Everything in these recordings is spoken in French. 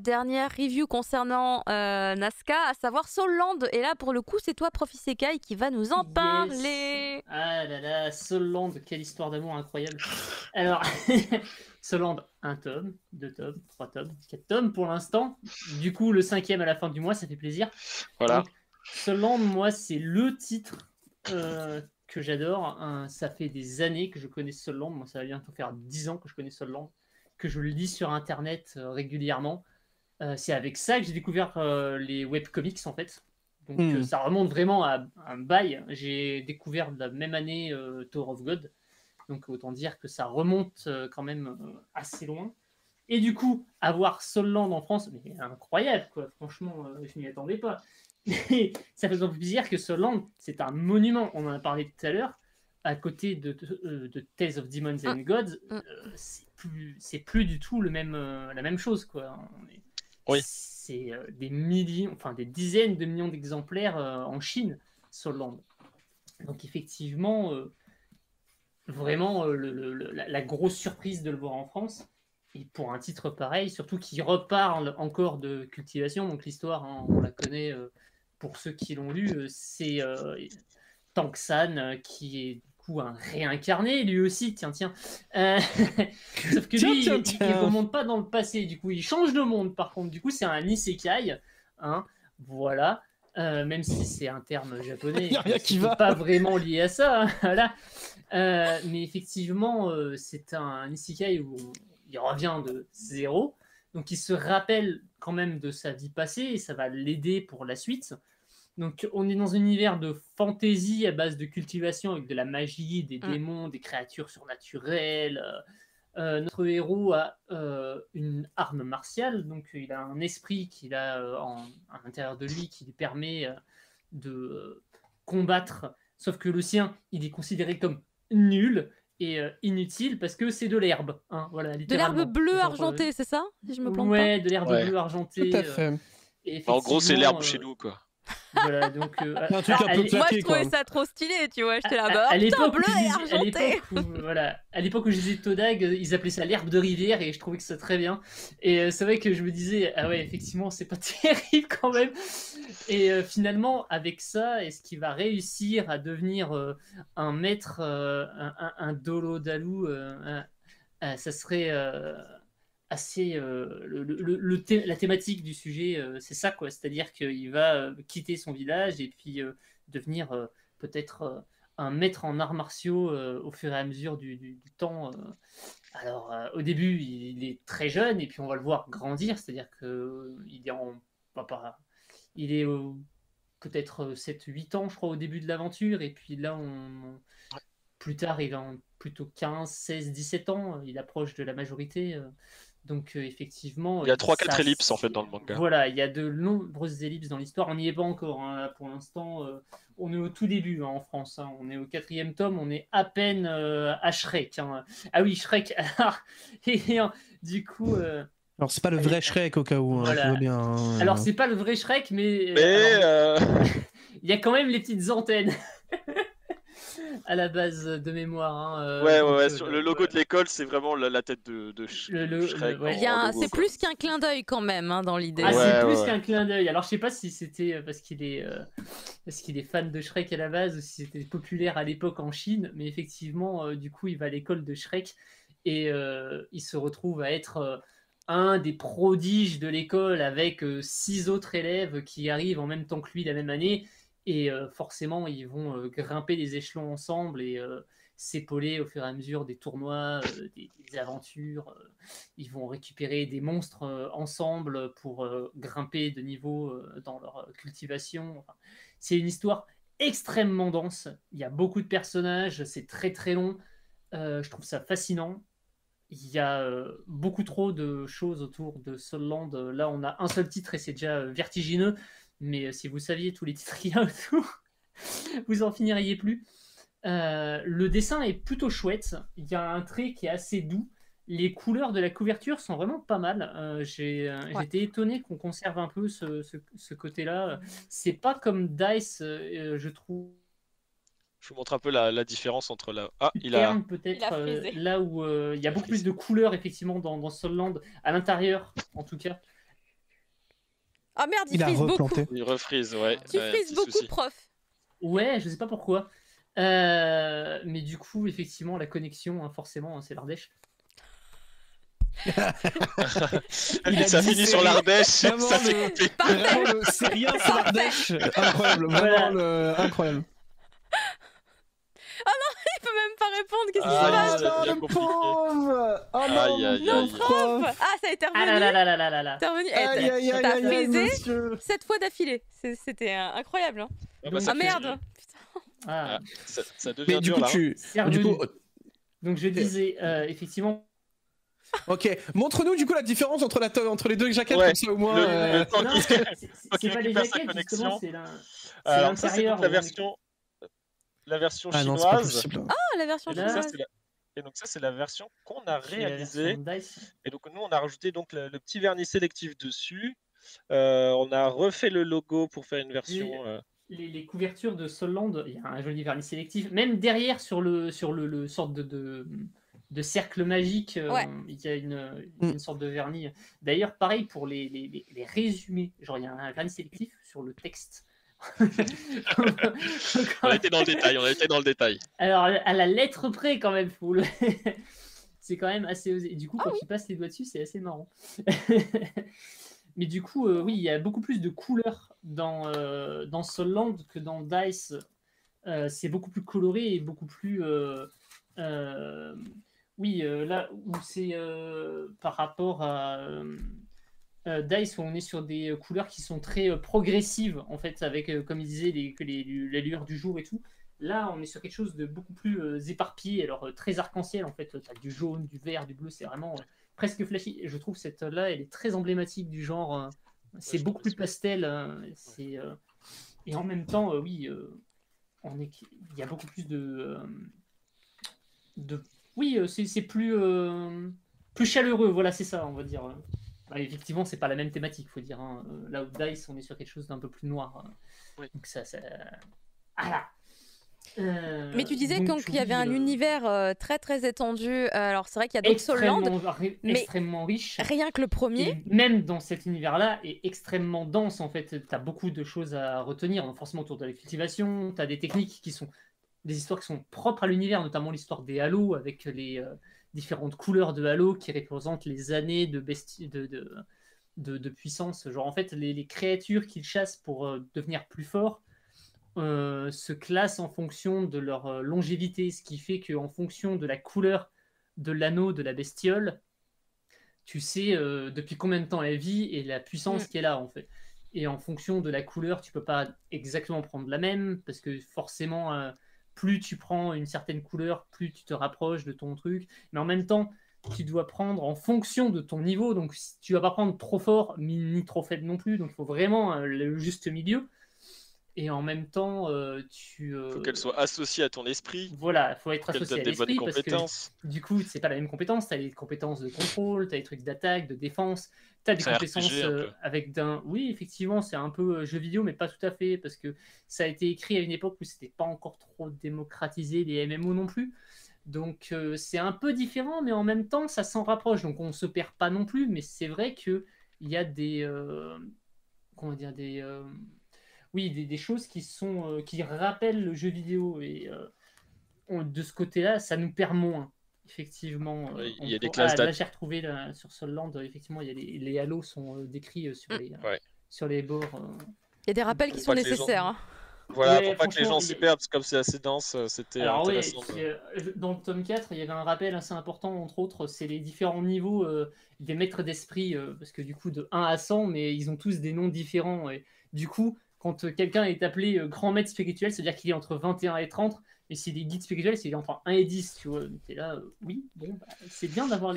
dernière review concernant Nazca, à savoir Solland. Et là, pour le coup, c'est toi, Prof. Isekai, qui va nous en parler. Ah là là, Solland, quelle histoire d'amour incroyable. Alors, Solland, 1 tome, 2 tomes, 3 tomes, 4 tomes pour l'instant. Du coup, le 5e à la fin du mois, ça fait plaisir. Voilà. Donc, Solland, moi, c'est le titre que j'adore. Ça fait des années que je connais Solland. Moi, ça va bientôt faire 10 ans que je connais Solland, que je le lis sur Internet régulièrement. C'est avec ça que j'ai découvert les webcomics, en fait. Donc ça remonte vraiment à un bail. J'ai découvert la même année Tower of God. Donc autant dire que ça remonte quand même assez loin. Et du coup, avoir Solland en France, mais incroyable, quoi. Franchement, je m'y attendais pas. Et ça fait donc plaisir que Solland, c'est un monument. On en a parlé tout à l'heure. À côté de Tales of Demons and Gods, c'est plus du tout la même chose, quoi. Oui. C'est des millions, enfin des dizaines de millions d'exemplaires en Chine, Solland. Donc effectivement, vraiment la grosse surprise de le voir en France. Et pour un titre pareil, surtout qui reparle encore de cultivation, donc l'histoire, hein, on la connaît pour ceux qui l'ont lu, c'est Tang San qui est un réincarné lui aussi, tiens. Sauf que lui, il remonte pas dans le passé, du coup, il change de monde par contre, du coup, c'est un isekai, hein, voilà, même si c'est un terme japonais, qui va pas vraiment lié à ça, hein, voilà. Mais effectivement, c'est un isekai où il revient de zéro, donc il se rappelle quand même de sa vie passée et ça va l'aider pour la suite. Donc on est dans un univers de fantasy à base de cultivation avec de la magie, des démons, des créatures surnaturelles. Notre héros a une arme martiale, donc il a un esprit qu'il a à l'intérieur de lui qui lui permet de combattre, sauf que le sien, il est considéré comme nul et inutile parce que c'est de l'herbe. Hein, voilà, de l'herbe bleue argentée, c'est ça, si je me plante pas. De l'herbe bleue argentée. Tout à fait. En gros, c'est l'herbe chez nous, quoi. Voilà, donc moi je trouvais ça trop stylé, tu vois, j'étais là-bas, à putain, bleu et argenté. À l'époque où je lisais Todag, ils appelaient ça l'herbe de rivière et je trouvais que c'était très bien. Et c'est vrai que je me disais, ah ouais, effectivement, c'est pas terrible quand même. Et finalement, avec ça, est-ce qu'il va réussir à devenir un maître, un Dolo Dalu, ça serait assez la thématique du sujet, c'est ça, quoi, c'est-à-dire qu'il va quitter son village et puis devenir peut-être un maître en arts martiaux au fur et à mesure du temps. Alors au début il est très jeune et puis on va le voir grandir, c'est-à-dire que il est peut-être 7-8 ans je crois au début de l'aventure et puis là plus tard il a plutôt 15, 16, 17 ans, il approche de la majorité. Donc effectivement, il y a 3-4 ellipses en fait dans le manga. Voilà, il y a de nombreuses ellipses dans l'histoire. On n'y est pas encore, hein. Pour l'instant, on est au tout début, hein, en France. Hein. On est au 4e tome, on est à peine à Shrek. Hein. Ah oui, Shrek. Du coup. Alors c'est pas le vrai Shrek au cas où. Voilà. Hein, bien, hein, alors c'est pas le vrai Shrek, mais il y a quand même les petites antennes. À la base de mémoire. Hein, ouais, sur le logo de l'école, c'est vraiment la tête de Shrek. C'est plus qu'un clin d'œil quand même, hein, dans l'idée. Ah, c'est plus qu'un clin d'œil. Alors, je sais pas si c'était parce qu'il est fan de Shrek à la base ou si c'était populaire à l'époque en Chine, mais effectivement, du coup, il va à l'école de Shrek et il se retrouve à être un des prodiges de l'école avec 6 autres élèves qui arrivent en même temps que lui la même année. Et forcément, ils vont grimper les échelons ensemble et s'épauler au fur et à mesure des tournois, des aventures. Ils vont récupérer des monstres ensemble pour grimper de niveau dans leur cultivation. Enfin, c'est une histoire extrêmement dense. Il y a beaucoup de personnages, c'est très très long. Je trouve ça fascinant. Il y a beaucoup trop de choses autour de Solland. Là, on a un seul titre et c'est déjà vertigineux. Mais si vous saviez tous les titres qu'il y a autour, vous en finiriez plus. Le dessin est plutôt chouette. Il y a un trait qui est assez doux. Les couleurs de la couverture sont vraiment pas mal. J'ai été étonné qu'on conserve un peu ce côté-là. C'est pas comme Dice, je trouve. Je vous montre un peu la différence entre la. Ah, il a. Peut-être là où il y a beaucoup plus de couleurs effectivement dans Solland, à l'intérieur en tout cas. Ah merde, il Il a frise beaucoup. replanté. Il refreeze, ouais. Tu ouais, frises petit beaucoup, souci. prof. Ouais, je sais pas pourquoi. Mais du coup, effectivement, la connexion, hein, forcément, hein, c'est l'Ardèche. Et ça finit sur l'Ardèche. Vraiment, Ça s'est coupé. Vraiment, c'est rien, c'est l'Ardèche. Incroyable, Voilà. vraiment incroyable. Il peut même pas répondre, qu'est-ce qui se Ah, passe? ça devient compliqué. pauvre. Oh Aïe, aïe, non, aïe. prof. Ah, ça a été Ah là revenu. là là là là là là. T'es revenu. Aïe, aïe, aïe, T'as aïe, aïe, frisé monsieur. 7 fois d'affilée. C'était incroyable. Hein. Ah, bah, ça Ah fait- merde. Ah, Ça devient Mais du dur coup, là. c'est revenu. Donc je disais, effectivement, Ok, montre-nous du coup la différence entre, entre les deux jaquettes, Ouais, comme ça au moins. le temps non, qu'il- c'est qu'il pas les récupère sa jaquettes, connexion. justement, c'est Alors ça c'est l'intérieur. donc la où on est- version Ah non, c'est pas chinoise. possible. Ah, la version Et là, chinoise. Et donc ça c'est la version qu'on a c'est la réalisée. version Dice. Et donc nous on a rajouté donc le petit vernis sélectif dessus. On a refait le logo pour faire une version. Les couvertures de Solland, il y a un joli vernis sélectif. Même derrière, sur le sorte de cercle magique, Ouais. il y a une sorte de vernis. D'ailleurs, pareil pour les résumés. Genre, il y a un vernis sélectif sur le texte. On a été dans le détail. Alors, à la lettre près, quand même, c'est quand même assez osé. Et du coup, Ah quand tu passes les doigts dessus, c'est assez marrant. Mais du coup, oui, il y a beaucoup plus de couleurs dans Solland que dans Dice. C'est beaucoup plus coloré et beaucoup plus... oui, là où c'est par rapport à Dice, où on est sur des couleurs qui sont très progressives, en fait, avec, comme il disait, la lueur du jour et tout. Là, on est sur quelque chose de beaucoup plus éparpillé, alors très arc-en-ciel, en fait. Tu as du jaune, du vert, du bleu, c'est vraiment presque flashy. Et je trouve cette-là, elle est très emblématique du genre. C'est je beaucoup trouve plus pastel. Et en même temps, oui, il y a beaucoup plus oui, c'est plus chaleureux, voilà, c'est ça, on va dire. Bah, effectivement, c'est pas la même thématique, faut dire. Hein. Là où Dice, on est sur quelque chose d'un peu plus noir. Oui. Donc ça... Ah là. Mais tu disais donc, qu'il y avait un oui, univers très très étendu. Alors c'est vrai qu'il y a d'autres Solland, mais extrêmement riche. rien que le premier. Et même dans cet univers-là, est extrêmement dense en fait. Tu as beaucoup de choses à retenir, donc forcément autour de la cultivation. Tu as des techniques qui sont des histoires qui sont propres à l'univers, notamment l'histoire des halos avec les différentes couleurs de halos qui représentent les années de puissance. Genre en fait, les créatures qu'ils chassent pour devenir plus forts se classent en fonction de leur longévité, ce qui fait qu'en fonction de la couleur de l'anneau de la bestiole, tu sais depuis combien de temps elle vit et la puissance qu'elle a en fait. Et en fonction de la couleur, tu peux pas exactement prendre la même, parce que forcément, plus tu prends une certaine couleur, plus tu te rapproches de ton truc. Mais en même temps, tu dois prendre en fonction de ton niveau, donc tu vas pas prendre trop fort, ni trop faible non plus, donc il faut vraiment le juste milieu. Et en même temps, Faut qu'elle soit associée à ton esprit. Voilà, il faut être Qu'elle associé donne à des bonnes l'esprit parce que compétences. du coup, c'est pas la même compétence. Tu as les compétences de contrôle, tu as les trucs d'attaque, de défense, tu as des C'est un compétences RPG, un peu. avec d'un. Oui, effectivement, c'est un peu jeu vidéo, mais pas tout à fait parce que ça a été écrit à une époque où c'était pas encore trop démocratisé les MMO non plus. Donc c'est un peu différent, mais en même temps, ça s'en rapproche. Donc on se perd pas non plus, mais c'est vrai que il y a des comment dire oui, des choses qui sont qui rappellent le jeu vidéo et de ce côté-là, ça nous perd moins. Effectivement, Oui, il y a des classes là j'ai retrouvé sur Solland, effectivement, il y a les halos sont décrits sur les bords. Il y a des rappels qui Faut sont pas que les gens- nécessaires. Hein. Voilà, Ouais, pour pas que les gens franchement, s'y perdent, parce que comme c'est assez dense, c'était Alors oui, intéressant. dans le tome 4, il y avait un rappel assez important, entre autres, c'est les différents niveaux des maîtres d'esprit, parce que du coup, de 1 à 100, mais ils ont tous des noms différents. Et du coup, quand quelqu'un est appelé grand maître spirituel, c'est-à-dire qu'il est entre 21 et 30, et s'il est guide spirituel, c'est entre 1 et 10, tu vois. T'es là, oui, bon, bah, c'est bien d'avoir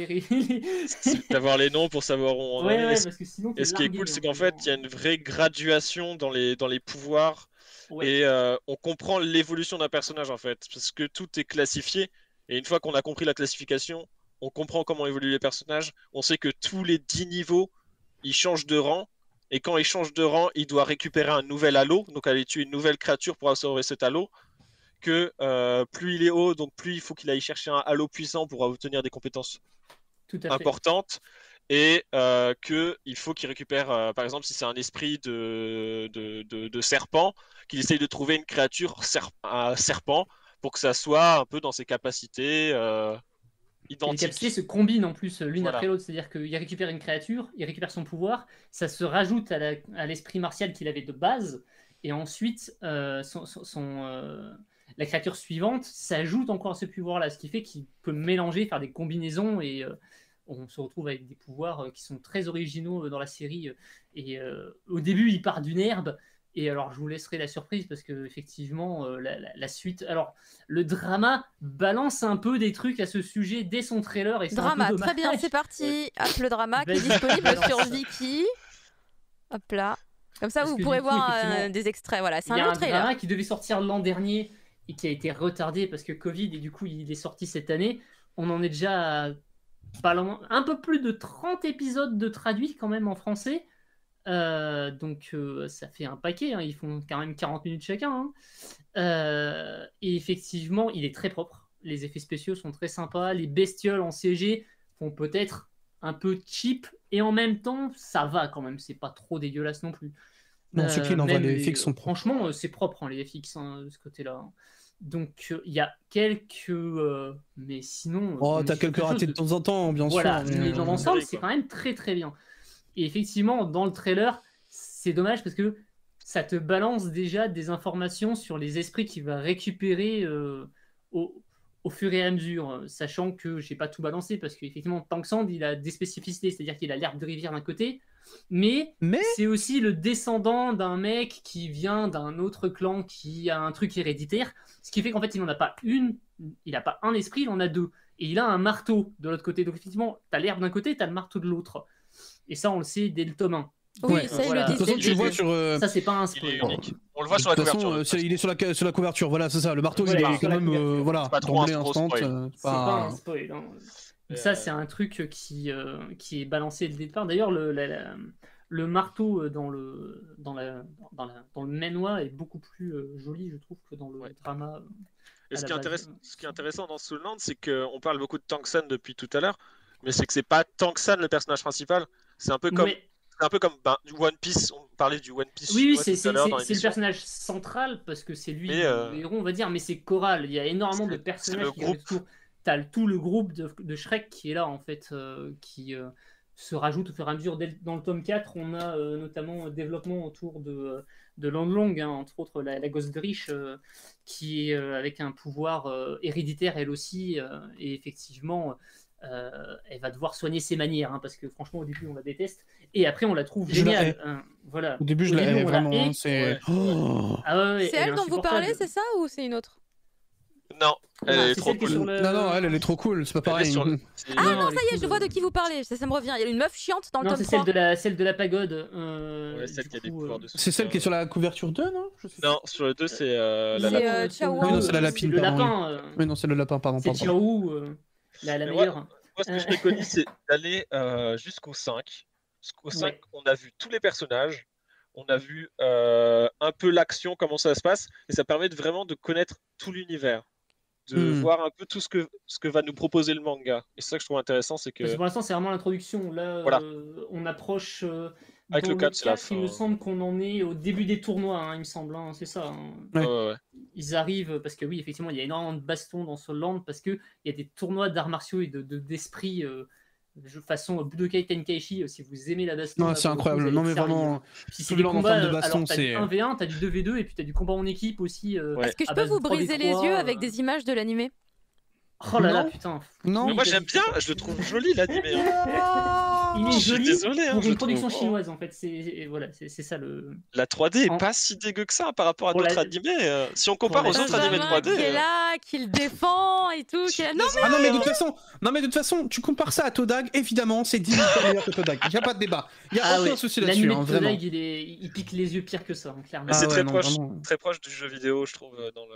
C'est d'avoir les noms pour savoir où on en est. Ouais, parce que sinon, Et ce qui est cool, c'est qu'en fait, il y a une vraie graduation dans les pouvoirs. Ouais. Et on comprend l'évolution d'un personnage en fait, parce que tout est classifié. Et une fois qu'on a compris la classification, on comprend comment évoluent les personnages. On sait que tous les 10 niveaux, ils changent de rang. Et quand il change de rang, il doit récupérer un nouvel halo, donc aller tuer une nouvelle créature pour absorber cet halo. Que plus il est haut, donc plus il faut qu'il aille chercher un halo puissant pour obtenir des compétences Tout à fait. importantes. et qu'il faut qu'il récupère, par exemple, si c'est un esprit de serpent, qu'il essaye de trouver une créature serpent pour que ça soit un peu dans ses capacités Les identiques. capacités se combinent en plus l'une Voilà. après l'autre, c'est-à-dire qu'il récupère une créature, il récupère son pouvoir, ça se rajoute à l'esprit martial qu'il avait de base, et ensuite la créature suivante s'ajoute encore à ce pouvoir-là, ce qui fait qu'il peut mélanger, faire des combinaisons, et on se retrouve avec des pouvoirs qui sont très originaux dans la série. Et au début, il part d'une herbe. Et alors, je vous laisserai la surprise parce que effectivement, la suite. Alors, le drama balance un peu des trucs à ce sujet dès son trailer. Et Drama, un peu très bien, dommage. c'est parti. Hop, le drama qui est Vas-y, disponible balance sur ça. Viki. Hop là. Comme ça, Parce vous que pourrez du coup, voir effectivement, des extraits. Voilà, c'est Il y un a long un trailer. drama qui devait sortir l'an dernier et qui a été retardé parce que Covid, et du coup, il est sorti cette année. On en est déjà à pas loin, un peu plus de 30 épisodes de traduits quand même en français. Donc ça fait un paquet, hein. Ils font quand même 40 minutes chacun, hein. Et effectivement, il est très propre. Les effets spéciaux sont très sympas. Les bestioles en CG font peut-être un peu cheap, et en même temps, ça va quand même. C'est pas trop dégueulasse non plus. Non, c'est clean, en vrai, Même les FX sont propres. Franchement, c'est propre, hein, les FX, hein, de ce côté-là, hein. Donc il y a quelques... mais sinon... Oh, même t'as si quelques quelque chose ratés de temps en temps, bien voilà, sûr. mais dans l'ensemble, quoi. c'est quand même très très bien. Et effectivement, dans le trailer, c'est dommage parce que ça te balance déjà des informations sur les esprits qu'il va récupérer au fur et à mesure, sachant que j'ai pas tout balancé parce qu'effectivement, Tanksand, il a des spécificités, c'est-à-dire qu'il a l'herbe de rivière d'un côté, mais c'est aussi le descendant d'un mec qui vient d'un autre clan qui a un truc héréditaire, ce qui fait qu'en fait, il n'en a pas une, il n'a pas un esprit, il en a deux. Et il a un marteau de l'autre côté. Donc effectivement, t'as l'herbe d'un côté, t'as le marteau de l'autre. Et ça, on le sait dès le tome 1. Oui, Ouais. ça, il Voilà. le De toute façon, dit. tu le vois sur. Ça, c'est pas un Il spoil. est unique. On le voit sur De la toute façon, couverture. il est sur la couverture, voilà, c'est ça. Le marteau, Voilà, il est sur quand la même. couverture. Voilà, C'est pas trop d'emblée un gros instant. spoil. C'est pas un spoil, hein. Ça, c'est un truc qui est balancé dès le départ. D'ailleurs, le marteau dans le manhwa est beaucoup plus joli, je trouve, que dans le drama. Et à ce la qui, est base. ce qui est intéressant dans Soul Land, c'est qu'on parle beaucoup de Tang-san depuis tout à l'heure, mais c'est que c'est pas Tang-san le personnage principal. C'est un peu comme, Ouais. du One Piece. On parlait du One Piece Oui, chinois c'est tout à l'heure dans le l'émission. personnage central parce que c'est lui Mais, le héros, on va dire, mais c'est choral. Il y a énormément de c'est personnages le qui gravitent autour. T'as tout le groupe de Shrek qui est là, en fait, qui se rajoute au fur et à mesure. Dans le tome 4, on a notamment un développement autour de Long Long, hein, entre autres la gosse de riche, qui est avec un pouvoir héréditaire elle aussi, et effectivement, elle va devoir soigner ses manières, hein, parce que franchement, au début, on la déteste, et après, on la trouve Je la géniale, hais. hein, voilà. Au début, je Au la début, hais on la vraiment. hait. Hein, c'est. Ouais. Oh. Ah ouais, C'est elle dont vous parlez, insupportable. c'est ça ou c'est une autre? Non, elle Ah, est c'est trop celle qui est cool. sur le- Non, elle est trop cool, c'est pas Elle est pareil. sur le- Ah non, elle ça est y est, je cool, vois de qui vous parlez. Ça me revient. Il y a une meuf chiante dans le Non, tome c'est 3. celle de la pagode. Ouais, celle du qui a des coup, pouvoirs de C'est celle qui est sur la couverture 2, non? Je sais Non, sur le 2, c'est la C'est, lapin. Ciao. Oui, non, c'est la lapine, le pardon, lapin. Oui, non, c'est le lapin, pardon. C'est pardon. Chiaou, la Mais meilleure. Moi, ce que je préconise, c'est d'aller jusqu'au 5. Jusqu'au 5, Ouais. on a vu tous les personnages, on a vu un peu l'action, comment ça se passe, et ça permet vraiment de connaître tout l'univers, de voir un peu tout ce que va nous proposer le manga. Et c'est ça que je trouve intéressant, c'est Parce que que pour l'instant, c'est vraiment l'introduction. Là, Voilà. on approche. Avec dans le 4, c'est la 4, il me fin. semble qu'on en est au début des tournois, hein, il me semble, hein, c'est ça, hein. Ouais. Ouais. Ils arrivent, parce que oui, effectivement, il y a énormément de bastons dans Soul Land, parce qu'il y a des tournois d'arts martiaux et d'esprit, façon Budokai Tenkaichi, si vous aimez la baston. Non, là, c'est pour le coup, incroyable. vous allez Non, être mais servi, vraiment. hein. Puis c'est Soul des Land en combats, termes de baston, alors t'as du c'est. 1v1, t'as du 2v2, et puis t'as du combat en équipe aussi. Ouais. Est-ce que je à peux base de vous briser les 3v3, yeux avec des images de l'animé? Oh là là, Non. putain. Non. Mais moi j'aime bien, je le trouve joli l'animé. Hein. Il est Je suis joli désolé, hein, pour je une le production trouve. chinoise, en fait. Voilà, c'est ça le. La 3D est En- pas si dégueu que ça par rapport à Pour la- d'autres animés. Si on compare pour aux la- autres animés Benjamin 3D. qui est là, qui le défend et tout. Qui est là. Non, Ah non mais de toute façon, tu compares ça à Todag, évidemment, c'est 10 000 fois meilleur que Todag. Y a pas de débat. Y a Ah aucun ouais, souci là-dessus, l'animé hein, de vraiment. Todag, il pique les yeux pire que ça, hein, clairement. Mais c'est Ah ouais, très non, proche, vraiment. très proche du jeu vidéo, je trouve, dans le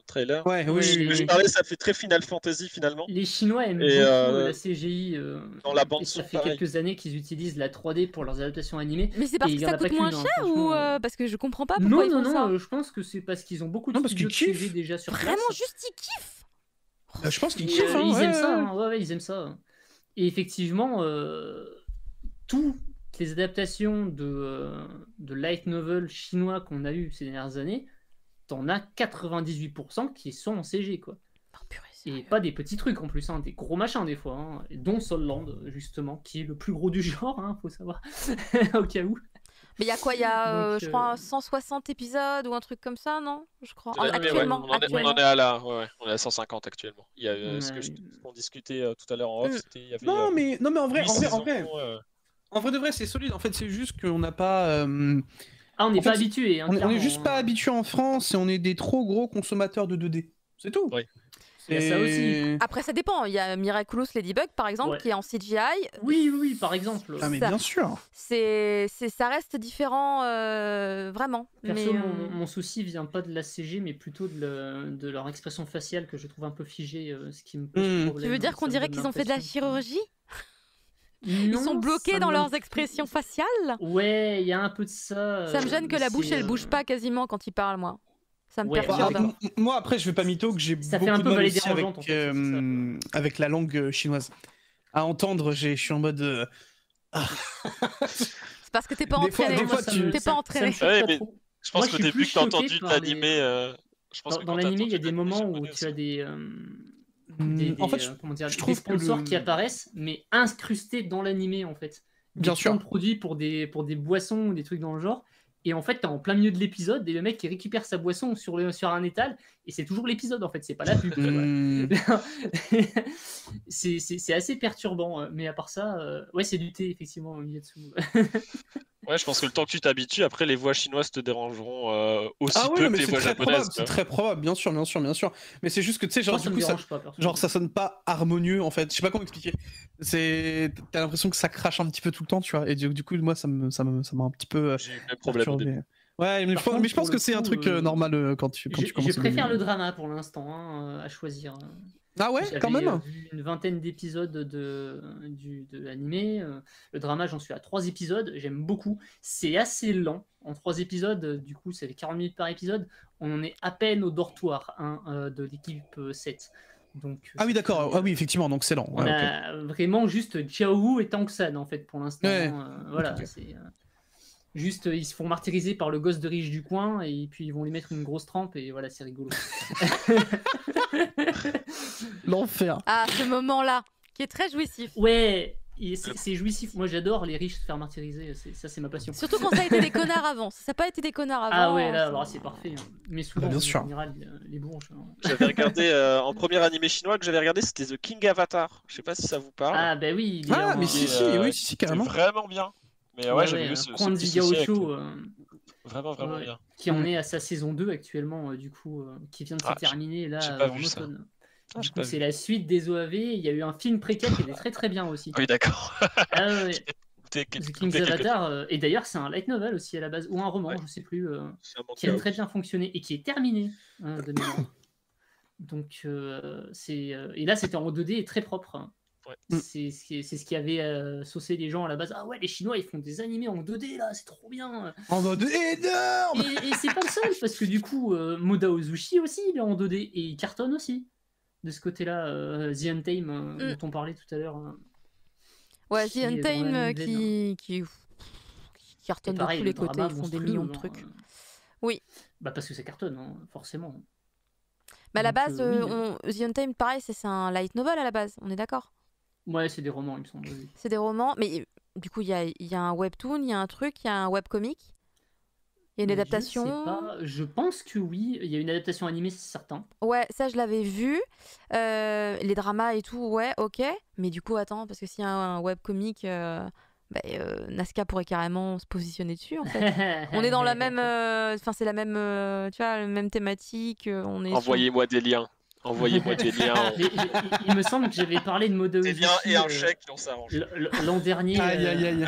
trailer. Ouais, oui, Ouais, Ce que je les- parlais, ça fait très Final Fantasy finalement. Les Chinois aiment Et, beaucoup la CGI. dans la bande et ça son, fait pareil. quelques années qu'ils utilisent la 3D pour leurs adaptations animées. mais c'est parce Et que il y en ça a pas coûte moins qu'une, hein, cher ou franchement. parce que je comprends pas pourquoi ils Non, font ça. je pense que c'est parce qu'ils ont beaucoup de Non, parce studios de qu'ils CG kiffent. déjà sur Vraiment, place. juste ils kiffent. Je pense qu'ils Et, kiffent. hein, ils ouais, aiment ça, ouais. hein, ouais, ils aiment ça. Et effectivement, toutes les adaptations de light novel chinois qu'on a eu ces dernières années, t'en as 98% qui sont en CG, quoi. Oh, purée, Et sérieux. pas des petits trucs en plus, hein, des gros machins des fois, hein, dont Solland, justement, qui est le plus gros du genre, hein, faut savoir, au cas où. Mais il y a quoi? Il y a, Donc, je crois, 160 épisodes ou un truc comme ça, non? Je crois. De l'animé, ouais. Actuellement, On en actuellement. est à là, on est à 150 actuellement. Il y a Ouais. qu'on discutait tout à l'heure en off, Mm. c'était il y avait Non, mais en vrai, 8 en vrai, saisons, en vrai de vrai, c'est solide. En fait, c'est juste qu'on n'a pas. Ah, on n'est En pas fait, habitué, hein, on est clairement, juste pas hein. habitué en France et on est des trop gros consommateurs de 2D. C'est tout. Oui. Il y a ça aussi. Après, ça dépend. Il y a Miraculous Ladybug, par exemple, Ouais. qui est en CGI. Oui, par exemple. Ah, mais Ça- bien sûr. Ça reste différent, vraiment. Perso, Mais, mon souci vient pas de la CG, mais plutôt de leur expression faciale que je trouve un peu figée, ce qui me pose problème. tu veux dire qu'on Ça me dirait donne qu'ils ont fait de la l'impression que- chirurgie? Ils Non, sont bloqués ça dans me leurs donne- expressions faciales? Ouais, il y a un peu de ça. Ça me gêne que la bouche, elle c'est, bouge pas quasiment quand ils parlent, moi. Ça me Ouais, perturbe. d'accord. Moi, après, je vais pas mytho que j'ai Ça beaucoup fait un de peu mal vallée aussi dérangeante, avec, en fait, c'est ça. avec la langue chinoise. À entendre, je suis en mode. C'est parce que t'es pas Des fois- entraîné. des fois, tu- T'es pas entraîné. Ça me choque Ouais, pas mais trop. je pense Moi, je qu'au suis début plus que t'as choqué entendu par les- l'animé, je pense que Dans quand t'as l'animé, il y a entendu des l'animé moments où japonais tu as aussi. En fait, comment dire, je des trouve que sponsors le- qui apparaissent, mais incrustés dans l'animé, en fait. Bien Des sûr. placements de produits pour des boissons ou des trucs dans le genre. Et en fait, t'es en plein milieu de l'épisode et le mec qui récupère sa boisson sur un étal et c'est toujours l'épisode en fait, c'est pas la pub. Tu vois. Hmm. C'est assez perturbant, mais à part ça, ouais, c'est du thé effectivement, Miyatsu. Ouais, je pense que le temps que tu t'habitues, après les voix chinoises te dérangeront aussi Ah ouais, peu non, que mais les c'est voix très japonaises. probable, c'est très probable, bien sûr, bien sûr, bien sûr. Mais c'est juste que tu sais, genre, Moi, ça du me coup, dérange pas, personnellement. genre, ça sonne pas harmonieux en fait. Je sais pas comment expliquer. T'as l'impression que ça crache un petit peu tout le temps, tu vois. Et du coup, moi, ça m'a un petit peu J'ai eu le même problème au perturbé. début. Ouais, mais, Par mais contre, je pense pour que le c'est un coup, truc normal quand tu Je commences à préfère donner. le drama pour l'instant, hein, à choisir. Ah ouais, quand J'avais même. vu une vingtaine d'épisodes de l'animé. Le drama, j'en suis à 3 épisodes. J'aime beaucoup. C'est assez lent. En 3 épisodes, du coup, ça fait 40 minutes par épisode. On en est à peine au dortoir de l'équipe 7. Donc, Ah oui, d'accord. Ah oui, effectivement, donc c'est lent. on Ouais, ok. a vraiment juste Jiaowu et Tangsan, en fait, pour l'instant. Ouais. Voilà, Ok. c'est... Juste, ils se font martyriser par le gosse de riche du coin et puis ils vont lui mettre une grosse trempe et voilà, c'est rigolo. L'enfer. Ah, ce moment-là, qui est très jouissif. Ouais, c'est jouissif. Moi, j'adore les riches se faire martyriser. Ça, c'est ma passion. Surtout quand ça a été des connards avant. Si ça n'a pas été des connards avant. Ah ouais, là, ça- alors, c'est parfait. Hein. Mais souvent, bien en sûr. général, les bourges. Hein. J'avais regardé en premier animé chinois que j'avais regardé, c'était The King Avatar. Je sais pas si ça vous parle. Ah bah oui, il est Ah, en- mais si, Et, si, oui, si, c'était carrément. vraiment bien. Mais ouais, j'avais vu ce Quan petit Zi souci avec Gaucho, vraiment ouais, bien. qui en est à sa saison 2 actuellement, du coup, qui vient de se Ah, terminer là j'ai pas en vu ça. automne. Ah, Du j'ai coup, pas c'est vu. la suite des OAV. Il y a eu un film préquel qui était très très bien aussi. Oui, d'accord. Ah ouais. T'es- The t'es- King's t'es quelque- Avatar, et d'ailleurs c'est un light novel aussi à la base, ou un roman, Ouais. je sais plus, C'est un manga qui a très aussi. bien fonctionné et qui est terminé de mémoire. Donc et là c'était en 2D et très propre. Hein. Ouais. C'est ce qui avait saucé les gens à la base. Ah ouais, les Chinois ils font des animés en 2D là, c'est trop bien. En mode énorme. Et c'est pas le seul parce que du coup Moda Ozushi aussi il est en 2D et il cartonne aussi. De ce côté-là, The Untamed dont on parlait tout à l'heure. Ouais, qui The est dans la Untamed même veine. qui Et cartonne de pareil, tous le les côtés, drama ils font des monstrueux, millions de hein. trucs. Oui. Bah parce que ça cartonne, hein, forcément. Mais à la Donc, base, oui. The Untamed, pareil, c'est un light novel à la base, on est d'accord? Ouais, c'est des romans, il me semble. Oui. C'est des romans, mais du coup, il y a un webtoon, il y a un truc, il y a un webcomic. Il y a une Je adaptation. sais pas, je pense que oui. Il y a une adaptation animée, c'est certain. Ouais, ça je l'avais vu. Les dramas et tout, ouais, ok. Mais du coup, attends, parce que s'il y a un webcomic, Nazca pourrait carrément se positionner dessus en fait. On est dans la même. Enfin, c'est la même. Tu vois, la même thématique. On est sur- Envoyez-moi des liens. Envoyez-moi des liens. Mais il me semble que j'avais parlé de Moda Des Ozushi, liens et un chèque, on s'arrange. l'an dernier Aïe, aïe, aïe.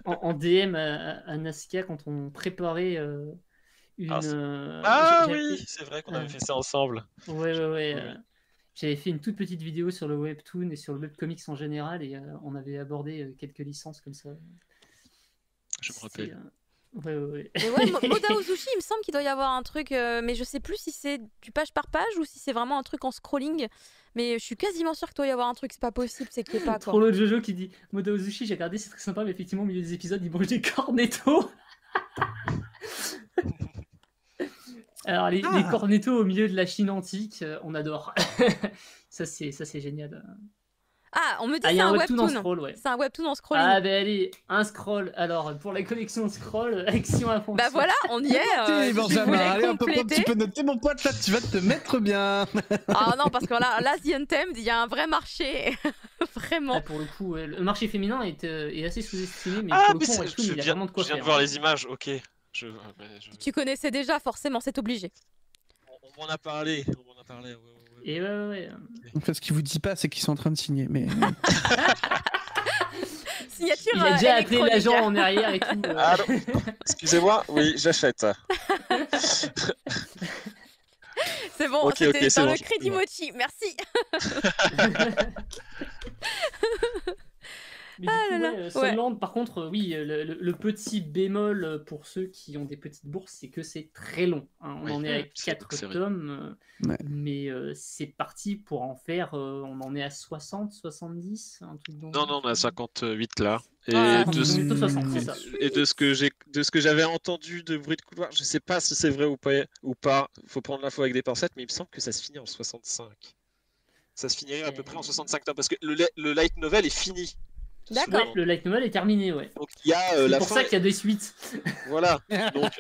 en DM à Nazca quand on préparait une. Ah, j'avais- oui, c'est vrai qu'on avait fait ça ensemble. Ouais. Oui. J'avais fait une toute petite vidéo sur le webtoon et sur le webcomics en général et on avait abordé quelques licences comme ça. Je me C'est, rappelle. Ouais. Mais ouais, Moda Uzushi, il me semble qu'il doit y avoir un truc, mais je sais plus si c'est du page par page ou si c'est vraiment un truc en scrolling. Mais je suis quasiment sûre qu'il doit y avoir un truc, c'est pas possible, c'est qu'il n'y ait pas Trop quoi. l'autre Jojo qui dit Moda Uzushi, j'ai regardé, c'est très sympa, mais effectivement, au milieu des épisodes, il mange des cornettos. Alors, les cornettos au milieu de la Chine antique, on adore. ça, c'est génial. Ah, on me dit Ah, il c'est y a un un webtoon en webtoon. scroll, ouais. C'est un webtoon en scrolling. Ah, ben allez, un scroll. Alors, pour la collection scroll, action à fond. Bah voilà, on y est. Allez, Je Benjamin, voulais allez, hop, compléter. tu peux noter mon pote là, tu vas te mettre bien. Ah non, parce que là, The Untamed, il y a un vrai marché. Vraiment. Ah, pour le coup, le marché féminin est assez sous-estimé, mais Ah, pour le mais coup, en webtoon, il y a vraiment de quoi je viens faire. de voir les images, ok. Tu connaissais déjà, forcément, c'est obligé. On m'en a parlé. Ouais. Et ouais. En fait, ce qu'il vous dit pas, c'est qu'ils sont en train de signer. Mais Signature Il a déjà appelé électronique. l'agent en arrière et tout. Allô. Excusez-moi, oui, j'achète. C'est bon, Ok, c'était c'est dans bon, le Crédit Mochi. Merci. Mais du coup, là là. Sunland, par contre, oui, le petit bémol pour ceux qui ont des petites bourses, c'est que c'est très long. Hein. On Oui, en est à c'est 4 vrai. tomes, Ouais. mais c'est parti pour en faire. On en est à 60, 70, un truc dans Non, on est à 58 là. Et, Ah, de, on est plutôt 60, c'est ça. et de ce que j'avais entendu de bruit de couloir, je sais pas si c'est vrai ou pas. Faut prendre l'info avec des pincettes, mais il me semble que ça se finit en 65. Ça se finirait à peu près en 65 tomes parce que le light novel est fini. D'accord. Ouais, le light novel est terminé, ouais. Donc il y a C'est la pour fin. ça qu'il y a des suites. Voilà. Donc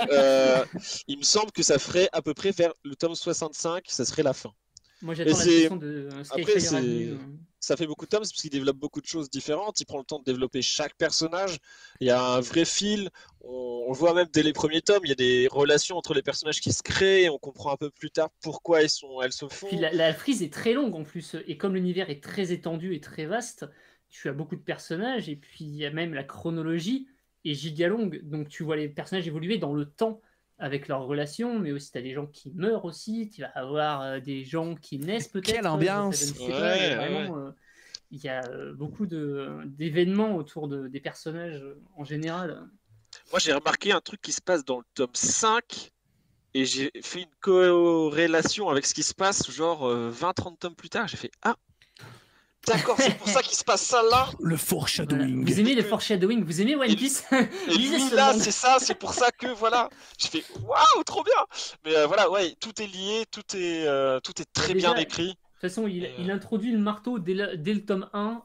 il me semble que ça ferait à peu près vers le tome 65, ça serait la fin. Moi, j'attends Et l'adaptation de après, Skyfire Avenue. ça fait beaucoup de tomes parce qu'il développe beaucoup de choses différentes. Il prend le temps de développer chaque personnage. Il y a un vrai fil. On le voit même dès les premiers tomes. Il y a des relations entre les personnages qui se créent. Et on comprend un peu plus tard pourquoi elles se font. Puis la frise est très longue en plus, et comme l'univers est très étendu et très vaste, tu as beaucoup de personnages, et puis il y a même la chronologie est giga longue, donc tu vois les personnages évoluer dans le temps avec leurs relations, mais aussi tu as des gens qui meurent aussi, tu vas avoir des gens qui naissent peut-être. Quelle ambiance. Je sais pas, mais vraiment, il y a beaucoup d'événements autour des personnages en général. Moi, j'ai remarqué un truc qui se passe dans le tome 5 et j'ai fait une corrélation avec ce qui se passe genre 20-30 tomes plus tard. J'ai fait ah, d'accord, c'est pour ça qu'il se passe ça là. le foreshadowing. Vous aimez le foreshadowing, vous aimez One Piece. Et lui là, c'est ça, c'est pour ça que voilà. J'ai fait waouh, trop bien. Mais voilà, ouais, tout est lié, tout est très Déjà, bien écrit. De toute façon, il introduit le marteau dès le tome 1.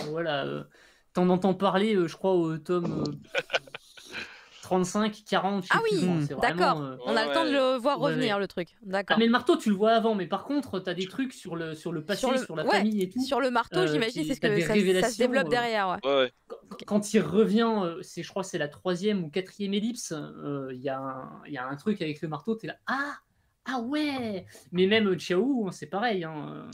Voilà, t'en entends parler, je crois, au tome 35, 40. Je sais Ah plus, oui, bon, c'est d'accord. vraiment, On a le temps de le voir Ouais, revenir, ouais. le truc. D'accord. Ah, mais le marteau, tu le vois avant. Mais par contre, t'as des trucs sur le passé, sur la famille et tout. Sur le marteau, j'imagine, c'est ce t'as que des ça se révélations, développe derrière. Ouais. Ouais. Quand il revient, je crois que c'est la 3e ou 4e ellipse, il y a un truc avec le marteau, t'es là, ah ouais. Mais même Chiao, c'est pareil, hein,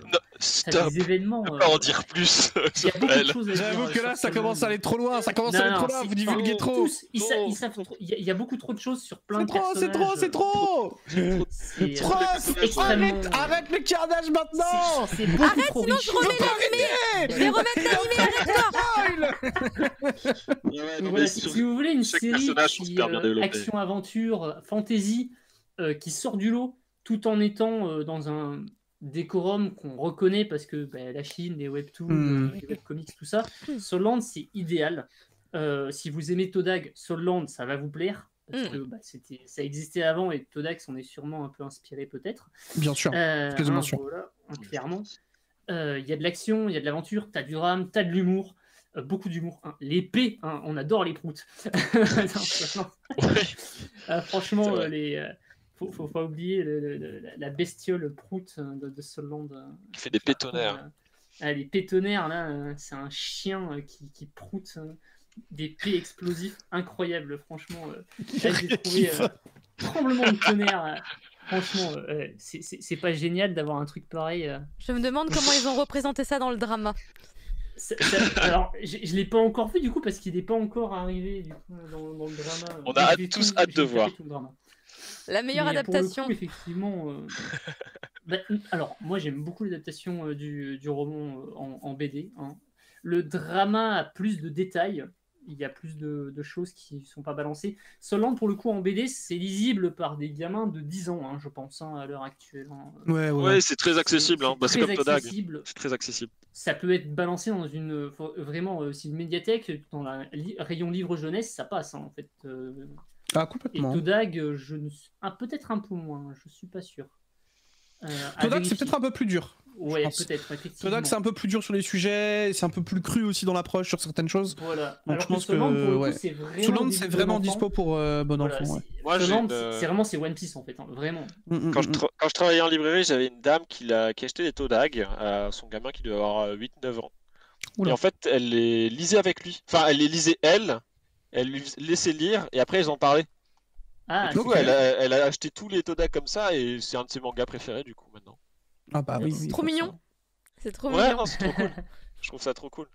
Non, t'as stop. des événements. Je peux pas en dire plus. Il y a beaucoup de choses à dire. J'avoue que là, ça commence à aller trop loin. Ça commence à aller trop loin. Vous divulguez trop. Tous, ils savent trop. Il y a beaucoup trop de choses sur plein C'est de trop, c'est personnages. trop, c'est trop. C'est Prof, extrêmement. arrête le carnage maintenant. C'est beaucoup trop sinon riche. je remets l'animé. Je vais remettre l'animé, arrête-toi. Ouais, non, Voilà, mais si vous voulez une chaque série personnage sont super bien développés. action-aventure, fantasy, qui sort du lot, tout en étant dans un décorum qu'on reconnaît parce que la Chine, les webtoons, les webcomics, tout ça, Soulland, c'est idéal. Si vous aimez Todag, Soulland, ça va vous plaire. Parce que ça existait avant et Todag s'en est sûrement un peu inspiré peut-être. Bien sûr. Quasiment sûr. Voilà, clairement. Il y a de l'action, il y a de l'aventure, t'as du drame, t'as de l'humour. Beaucoup d'humour. Hein. L'épée, on adore les proutes. Franchement, faut pas oublier la bestiole proute de Soulland. Il fait des pétonnaires. Les pétonnaires, là, c'est un chien qui proute des pets explosifs incroyables. Franchement, là, j'ai trouvé tremblement de tonnerre. Franchement, c'est pas génial d'avoir un truc pareil. Je me demande comment ils ont représenté ça dans le drama. Alors, je l'ai pas encore vu du coup parce qu'il n'est pas encore arrivé du coup, dans le drama. On a tous hâte de voir. La meilleure adaptation. Pour le coup, effectivement. Alors, moi j'aime beaucoup l'adaptation du roman en BD. Hein. Le drama a plus de détails, il y a plus de choses qui ne sont pas balancées. Solland, pour le coup, en BD, c'est lisible par des gamins de 10 ans, hein, je pense, hein, à l'heure actuelle. Hein. Ouais, c'est très accessible. Hein. Bah, c'est comme Todag. C'est très accessible. Ça peut être balancé dans une c'est une médiathèque, dans un rayon livre jeunesse, ça passe, hein, en fait. Ah, complètement. Et Todag, peut-être un peu moins, je suis pas sûr. Todag, c'est peut-être un peu plus dur. Ouais, peut-être, effectivement. Todag, c'est un peu plus dur sur les sujets, c'est un peu plus cru aussi dans l'approche sur certaines choses. Voilà. Donc, alors je pense que Solland, pour le coup, ouais. c'est vraiment, Solland, c'est vraiment dispo pour bon voilà, enfant. Ouais. Moi, Solland, c'est vraiment One Piece, en fait, hein, vraiment. Quand je travaillais en librairie, j'avais une dame qui achetait des Todag à son gamin qui devait avoir 8-9 ans. Oula. Et en fait, elle les lisait avec lui. Enfin, elle les lisait elle lui laissait lire, et après, ils en parlaient. Ah, et du coup, elle a acheté tous les Todag comme ça, et c'est un de ses mangas préférés, du coup, maintenant. Ah bah oui, c'est trop mignon. C'est trop ouais, mignon. non, c'est trop cool. Je trouve ça trop cool.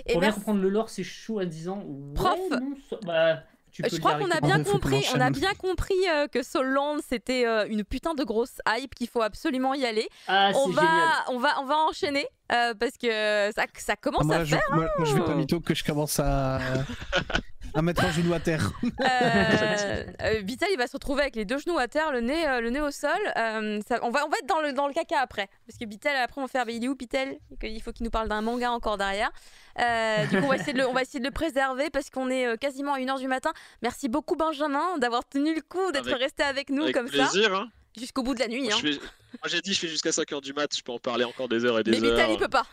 Et pour bien comprendre le lore, c'est chaud à 10 ans. Ouais, Prof, non, bah, tu peux je crois qu'on a bien compris, que Solland c'était une putain de grosse hype qu'il faut absolument y aller. Ah, c'est génial. On va enchaîner parce que ça commence à faire. Moi, je vais pas mytho que je commence à mettre un genou à terre. Vital il va se retrouver avec les deux genoux à terre, le nez au sol. On va être dans le caca après parce que Vital après on va faire il est où Vital, il faut qu'il nous parle d'un manga encore derrière. Du coup on va essayer de le préserver parce qu'on est quasiment à 1h du matin. Merci beaucoup Benjamin d'avoir tenu le coup, d'être resté avec nous comme plaisir, ça hein. Jusqu'au bout de la nuit. Moi, hein. Moi j'ai dit je fais jusqu'à 5h du mat, je peux en parler encore des heures et des heures. Mais Vital il peut pas.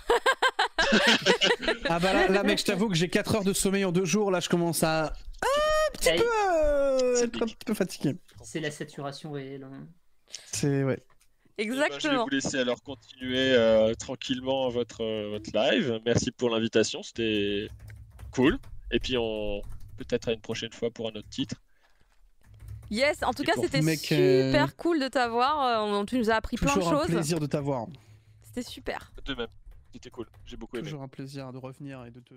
Ah bah là mec, je t'avoue que j'ai 4 heures de sommeil en 2 jours, là je commence à être un petit peu fatigué. C'est la saturation réelle. Hein. C'est ouais. Exactement. Je vais vous laisser alors continuer tranquillement votre live. Merci pour l'invitation, c'était cool. Et puis peut-être à une prochaine fois pour un autre titre. Yes, en tout cas c'était super cool de t'avoir. Tu nous as appris plein de choses. Toujours un plaisir de t'avoir. C'était super. De même, c'était cool. J'ai beaucoup aimé. Toujours un plaisir de revenir et de te